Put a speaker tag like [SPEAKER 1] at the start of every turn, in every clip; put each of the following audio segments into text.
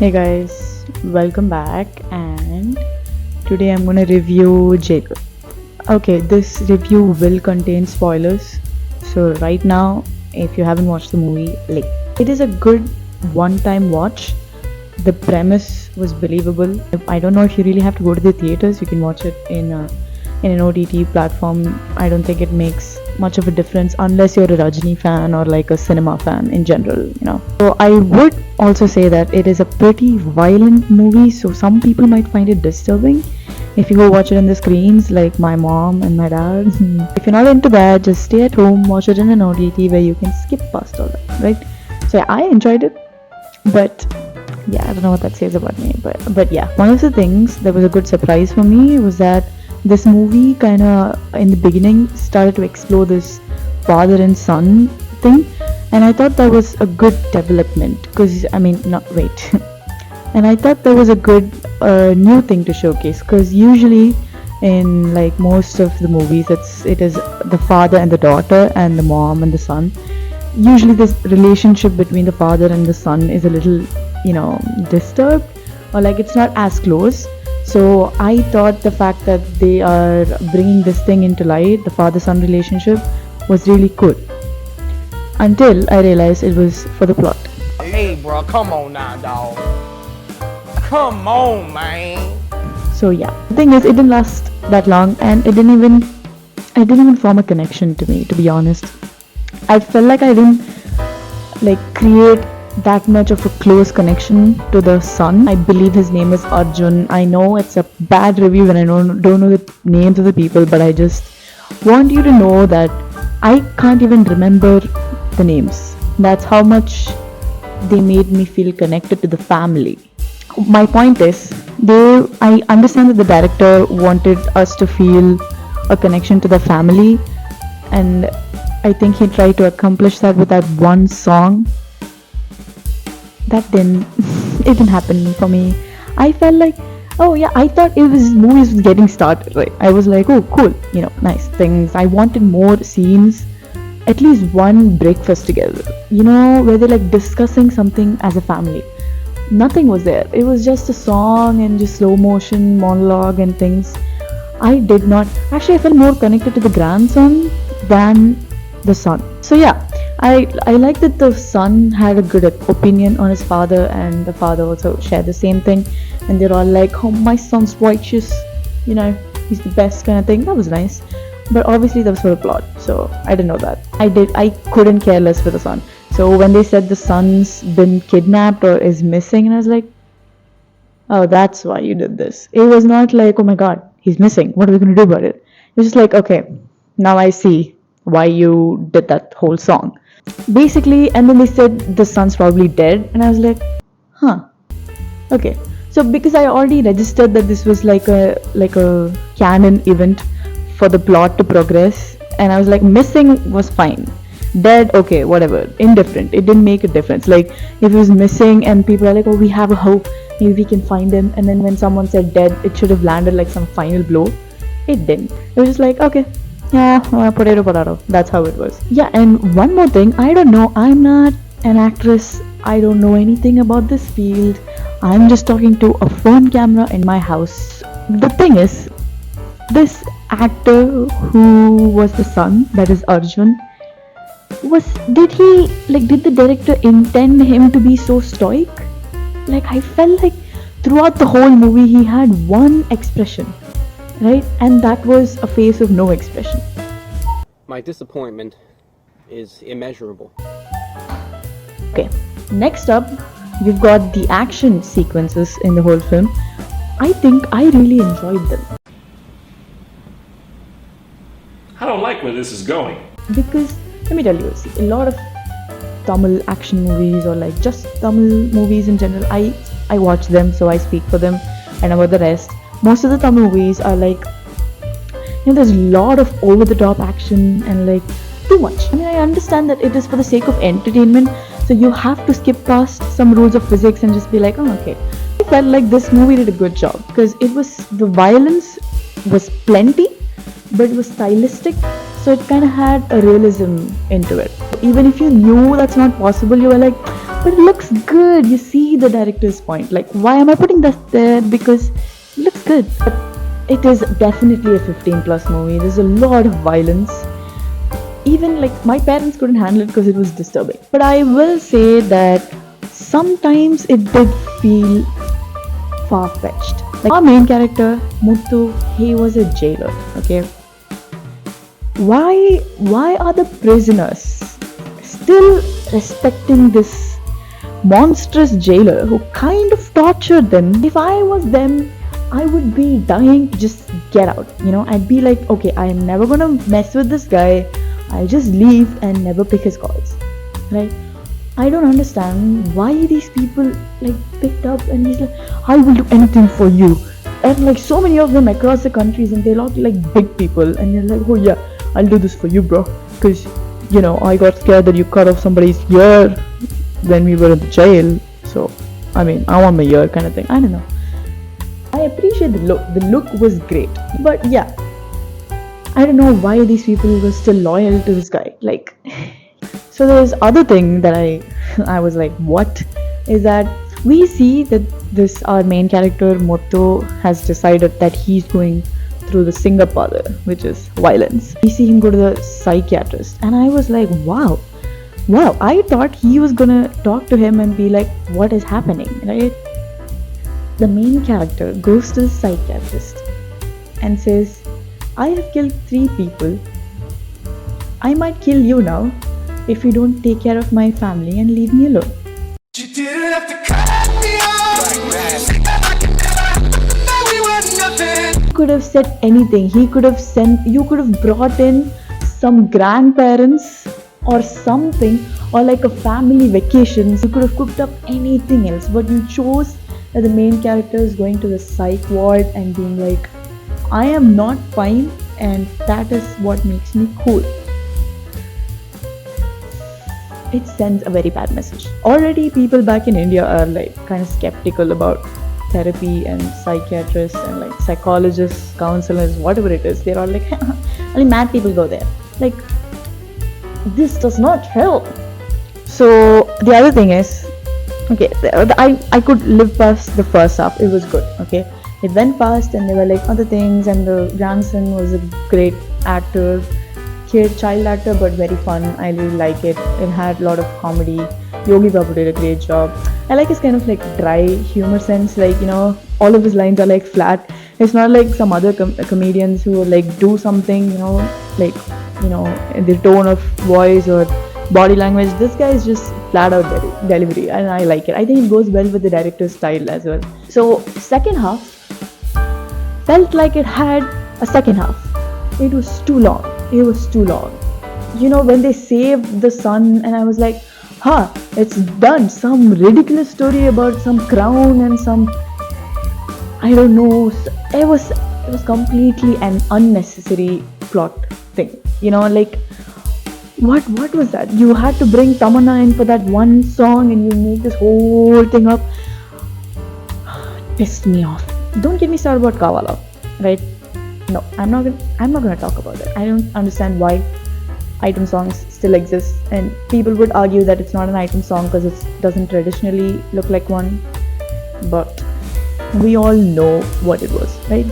[SPEAKER 1] Hey guys, welcome back, and today I'm gonna review JAILER. Okay, this review will contain spoilers, so right now, if you haven't watched the movie, it is a good one-time watch. The premise was believable. I don't know if you really have to go to the theaters. You can watch it in an OTT platform. I don't think it makes much of a difference unless you're a Rajini fan or like a cinema fan in general. So I would also say that it is a pretty violent movie, so some people might find it disturbing if you go watch it in the screens, like my mom and my dad. If you're not into that, just stay at home, watch it in an OTT where you can skip past all that, right? So yeah, I enjoyed it, but yeah, I don't know what that says about me, but yeah, one of the things that was a good surprise for me was that this movie kind of in the beginning started to explore this father and son thing, and I thought that was a good development because and I thought that was a good new thing to showcase, because usually in like most of the movies it is the father and the daughter and the mom and the son. Usually this relationship between the father and the son is a little disturbed, or like it's not as close. So I thought the fact that they are bringing this thing into light, the father-son relationship, was really cool. Until I realized it was for the plot.
[SPEAKER 2] Hey bro, come on now, dog. Come on, man.
[SPEAKER 1] So yeah, the thing is, it didn't last that long, and it didn't even form a connection to me, to be honest. I felt like I didn't create that much of a close connection to the son. I believe his name is Arjun. I know it's a bad review and I don't know the names of the people, but I just want you to know that I can't even remember the names. That's how much they made me feel connected to the family. My point is, I understand that the director wanted us to feel a connection to the family, and I think he tried to accomplish that with that one song. That it didn't happen for me. I felt like, oh yeah, I thought movie was getting started, right? I was like, oh cool, nice things. I wanted more scenes, at least one breakfast together, where they're like discussing something as a family. Nothing was there. It was just a song and just slow motion monologue and things. I felt more connected to the grandson than the son. So yeah, I like that the son had a good opinion on his father, and the father also shared the same thing, and they're all like, oh, my son's righteous, he's the best kind of thing. That was nice, but obviously that was for a plot, so I didn't know that. I couldn't care less for the son. So when they said the son's been kidnapped or is missing, and I was like, oh, that's why you did this. It was not like, oh my god, he's missing, what are we going to do about it? It was just like, okay, now I see why you did that whole song, basically. And then they said the son's probably dead, and I was like, huh, okay. So because I already registered that this was like a canon event for the plot to progress, and I was like, missing was fine, dead, okay, whatever, indifferent, it didn't make a difference. Like if he was missing and people are like, oh, we have a hope, maybe we can find him, and then when someone said dead, it should have landed like some final blow. It didn't. It was just like, okay, yeah, potato, that's how it was. Yeah, and one more thing, I don't know, I'm not an actress, I don't know anything about this field, I'm just talking to a phone camera in my house. The thing is, this actor who was the son, that is Arjun, did the director intend him to be so stoic? Like, I felt like throughout the whole movie he had one expression, right? And that was a face of no expression.
[SPEAKER 2] My disappointment is immeasurable.
[SPEAKER 1] Okay, next up, we've got the action sequences in the whole film. I think I really enjoyed them.
[SPEAKER 3] I don't like where this is going.
[SPEAKER 1] Because, let me tell you, see, a lot of Tamil action movies, or like just Tamil movies in general, I watch them, so I speak for them, and about the rest. Most of the Tamil movies are like, there's a lot of over-the-top action and like too much. I mean, I understand that it is for the sake of entertainment, so you have to skip past some rules of physics and just be like, oh, okay. I felt like this movie did a good job, because the violence was plenty, but it was stylistic, so it kind of had a realism into it. Even if you knew that's not possible, you were like, but it looks good. You see the director's point. Like, why am I putting that there? Because it looks good. But it is definitely a 15 plus movie. There's a lot of violence. Even like my parents couldn't handle it because it was disturbing. But I will say that sometimes it did feel far-fetched. Like our main character, Muthu, he was a jailer, okay? Why are the prisoners still respecting this monstrous jailer who kind of tortured them? If I was them, I would be dying to just get out. You know, I'd be like, okay, I am never gonna mess with this guy. I'll just leave and never pick his calls. Right? I don't understand why these people like picked up and he's like, I will do anything for you. And like so many of them across the countries, and they look like big people, and they're like, oh yeah, I'll do this for you, bro, because you know I got scared that you cut off somebody's ear when we were in the jail, so I mean I want my ear kind of thing. I don't know. I appreciate the look was great, but yeah, I don't know why these people were still loyal to this guy. Like, so there's other thing that I was like, what is that? We see that this our main character Motto has decided that he's going through the Singapada, which is violence. We see him go to the psychiatrist, and I was like, wow, I thought he was gonna talk to him and be like, what is happening, right? The main character goes to the psychiatrist and says, I have killed 3 people. I might kill you now if you don't take care of my family and leave me alone.
[SPEAKER 4] You didn't have to cut me off. We were nothing.
[SPEAKER 1] He could have said anything. You could have brought in some grandparents or something, or like a family vacation. You could have cooked up anything else, but you chose that the main character is going to the psych ward and being like, I am not fine, and that is what makes me cool. It sends a very bad message. Already people back in India are like kind of skeptical about therapy and psychiatrists and like psychologists, counselors, whatever it is. They're all like, only mad people go there. Like, this does not help. So the other thing is, okay, I could live past the first half. It was good, okay. It went past and there were like other things, and the grandson was a great actor. Child actor, but very fun. I really like it. It had a lot of comedy. Yogi Babu did a great job. I like his kind of like dry humor sense. Like, you know, all of his lines are like flat. It's not like some other comedians who like do something, you know, like, you know, the tone of voice or body language. This guy is just flat out delivery, and I like it. I think it goes well with the director's style as well. So second half felt like it had a second half. It was too long. You know, when they saved the son, and I was like, it's done. Some ridiculous story about some crown and some, I don't know. It was completely an unnecessary plot thing. You know, like, what was that? You had to bring Tamanna in for that one song, and you make this whole thing up. It pissed me off. Don't get me started about Kawala, right? No, I'm not gonna talk about it. I don't understand why item songs still exist, and people would argue that it's not an item song because it doesn't traditionally look like one, but we all know what it was, right?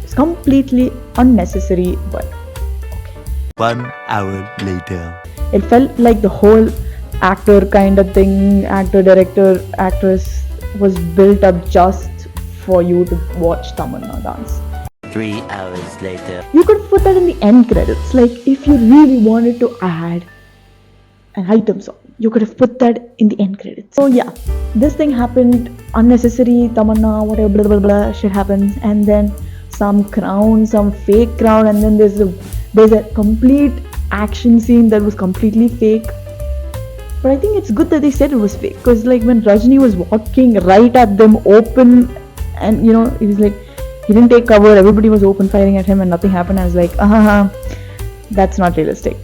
[SPEAKER 1] It's completely unnecessary, but okay.
[SPEAKER 5] 1 hour later.
[SPEAKER 1] It felt like the whole actor kind of thing, actor, director, actress was built up just for you to watch Tamanna dance.
[SPEAKER 5] 3 hours later.
[SPEAKER 1] You could put that in the end credits. Like, if you really wanted to add an item song, you could have put that in the end credits. So yeah, this thing happened, unnecessary, Tamanna, whatever, blah blah blah, shit happens, and then some crown, some fake crown, and then there's a complete action scene that was completely fake. But I think it's good that they said it was fake, because like when Rajini was walking right at them open, and you know, it was like, he didn't take cover, everybody was open firing at him and nothing happened. I was like, that's not realistic.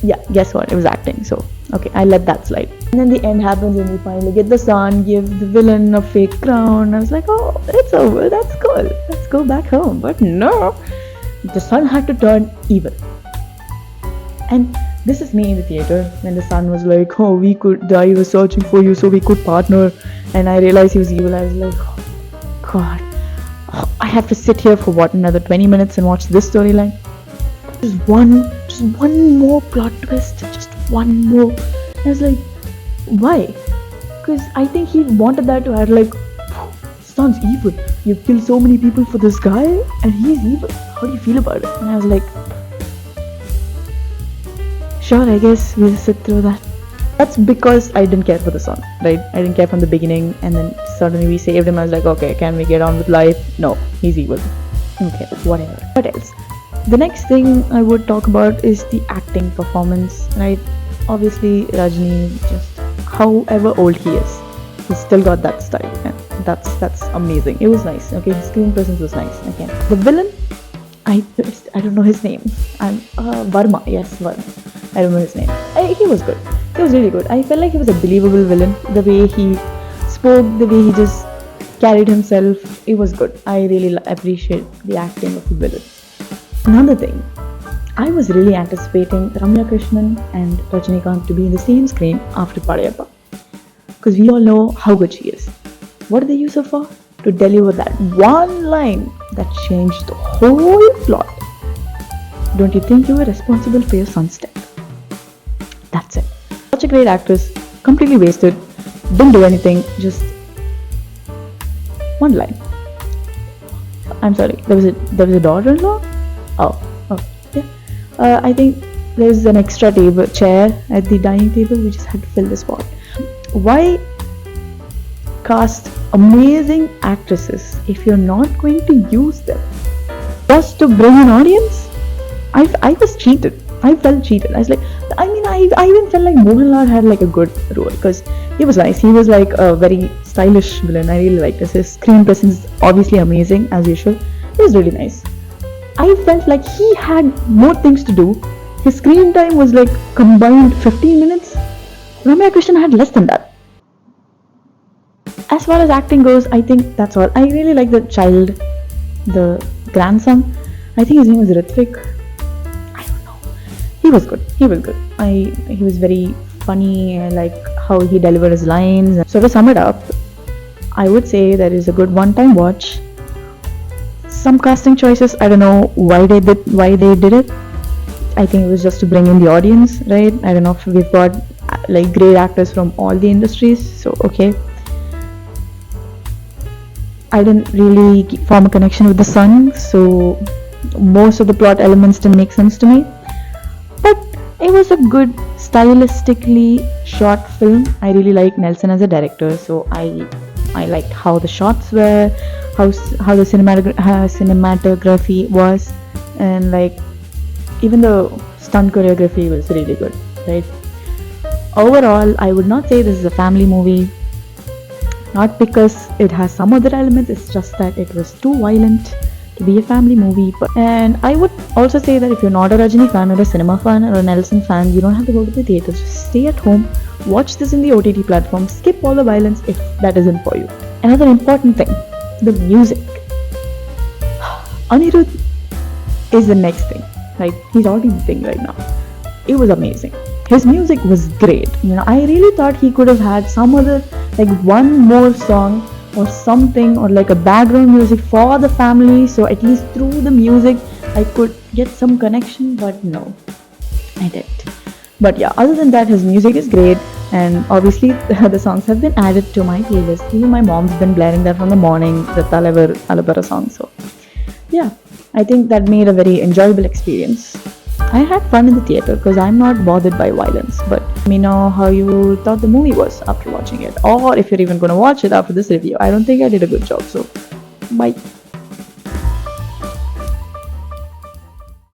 [SPEAKER 1] Yeah, guess what? It was acting. So, okay, I let that slide. And then the end happens and we finally get the son, give the villain a fake crown. I was like, oh, it's over. That's cool. Let's go back home. But no, the son had to turn evil. And this is me in the theater when the son was like, oh, I was searching for you so we could partner, and I realized he was evil. I was like, oh, God, I have to sit here for what, another 20 minutes and watch this storyline? Just one more plot twist, just one more. I was like, why? Because I think he wanted that to add like, sounds evil. You killed so many people for this guy and he's evil. How do you feel about it? And I was like, sure, I guess we'll sit through that. That's because I didn't care for the son, right? I didn't care from the beginning, and then suddenly we saved him. I was like, okay, can we get on with life? No, he's evil. Okay, whatever. What else? The next thing I would talk about is the acting performance, right? Obviously, Rajini, just however old he is, he's still got that style, and that's amazing. It was nice. Okay, his screen presence was nice. Okay, the villain, I don't know his name. Varma. Yes, Varma. I don't know his name. He was good. He was really good. I felt like he was a believable villain. The way he spoke, the way he just carried himself, it was good. I really appreciate the acting of the villain. Another thing, I was really anticipating Ramya Krishnan and Rajinikanth to be in the same screen after Padayappa, because we all know how good she is. What did they use her for? To deliver that one line that changed the whole plot. Don't you think you were responsible for your son's death? That's it. Such a great actress, completely wasted, didn't do anything, just one line. I'm sorry, there was a daughter-in-law? Oh, yeah. I think there's an extra chair at the dining table. We just had to fill the spot. Why cast amazing actresses if you're not going to use them just to bring an audience? I was cheated. I felt cheated. I was like, I even felt like Mohanlal had like a good role, because he was nice. He was like a very stylish villain. I really liked this. His screen presence is obviously amazing as usual. It was really nice. I felt like he had more things to do. His screen time was like combined 15 minutes. Ramya Krishnan had less than that. As far as acting goes, I think that's all. I really like the child, the grandson. I think his name was Ritvik. I don't know. He was good. He was very funny. I like how he delivered his lines. So to sum it up, I would say that is a good one-time watch. Some casting choices, I don't know why they did it. I think it was just to bring in the audience, right? I don't know if we've got like great actors from all the industries, so okay. I didn't really form a connection with the son, so most of the plot elements didn't make sense to me. But it was a good, stylistically shot film. I really like Nelson as a director, so I liked how the shots were, how the cinematography was, and like even the stunt choreography was really good, right? Overall, I would not say this is a family movie. Not because it has some other elements, it's just that it was too violent to be a family movie. And I would also say that if you're not a Rajini fan or a cinema fan or a Nelson fan, you don't have to go to the theaters. Just stay at home, watch this in the OTT platform, skip all the violence if that isn't for you. Another important thing, the music. Anirudh is the next thing, right? He's already the thing right now. It was amazing. His music was great. I really thought he could have had some other, like one more song or something, or like a background music for the family, so at least through the music I could get some connection, but no, I didn't. But yeah, other than that, his music is great, and obviously the songs have been added to my playlist. Even my mom's been blaring that from the morning, the Talavar Alabara song. So yeah, I think that made a very enjoyable experience. I had fun in the theater because I'm not bothered by violence. But let me know how you thought the movie was after watching it, or if you're even going to watch it after this review. I don't think I did a good job, so bye.